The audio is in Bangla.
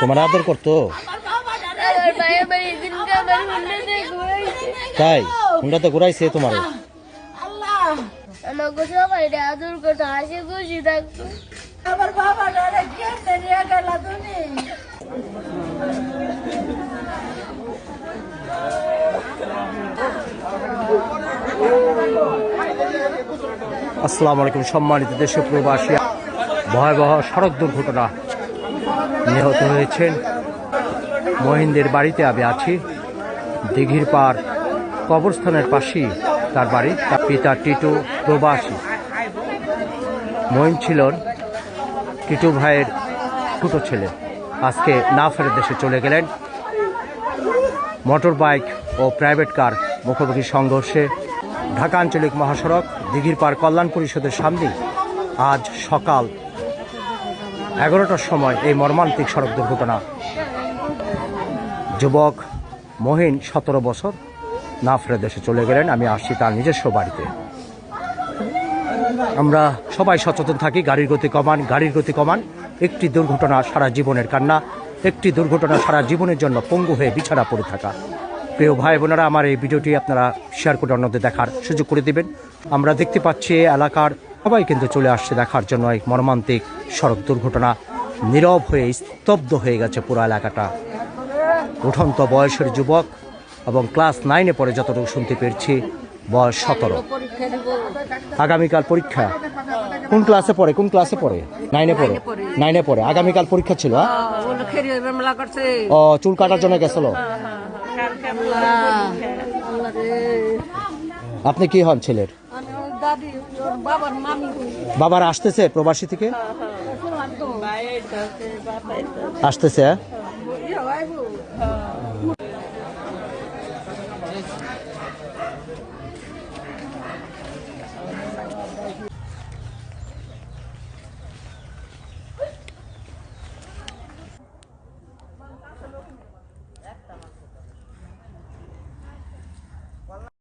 তোমার আদর করতো তাই হুন্ডাতে ঘুরাইছে তোমার আমাকে সবাই আদর করতো হাসি খুশি থাকতো আমার বাবা ডারে কেটে নিয়ে গেল তুমি আসসালামু আলাইকুম সম্মানিত দেশে প্রবাসী ভয়াবহ সড়ক দুর্ঘটনা নিহত হয়েছেন মহিনদের বাড়িতে আমি আছি দিঘির পার কবরস্থানের পাশেই তার বাড়ি তার পিতা টিটু প্রবাসী মহিন ছিলেন টিটু ভাইয়ের ছোট ছেলে আজকে না ফেরত দেশে চলে গেলেন মোটর বাইক ও প্রাইভেট কার মুখোমুখি সংঘর্ষে ঢাকা আঞ্চলিক মহাসড়ক দিঘির পার কল্যাণ পরিষদের সামনে আজ সকাল 11টার সময় এই মর্মান্তিক সড়ক দুর্ঘটনা যুবক মহিন 17 বছর না ফেরত দেশে চলে গেলেন আমি আসছি তার নিজস্ব বাড়িতে আমরা সবাই সচেতন থাকি গাড়ির গতি কমান একটি দুর্ঘটনা সারা জীবনের কান্না একটি দুর্ঘটনা সারা জীবনের জন্য পঙ্গু হয়ে বিছানা পড়ে থাকা প্রিয় ভাই বোনেরা আমার এই ভিডিওটি আপনারা শেয়ার করে অন্যদের দেখার সুযোগ করে দিবেন আমরা দেখতে পাচ্ছি এলাকার সবাই কিন্তু চলে আসছে দেখার জন্য এই মর্মান্তিক সড়ক দুর্ঘটনা নীরব হয়ে স্তব্ধ হয়ে গেছে পুরো এলাকাটা উঠন্ত বয়সের যুবক এবং ক্লাস 9-এ পড়ে যতটুকু শুনতে পেরেছি বয়স 17 আগামীকাল পরীক্ষা কোন ক্লাসে পড়ে 9-এ পড়ে আগামীকাল পরীক্ষা ছিল ও চুল কাটার জন্য গেছিল আপনি কি হন ছেলের বাবার আসতেছে প্রবাসী থেকে আসতেছে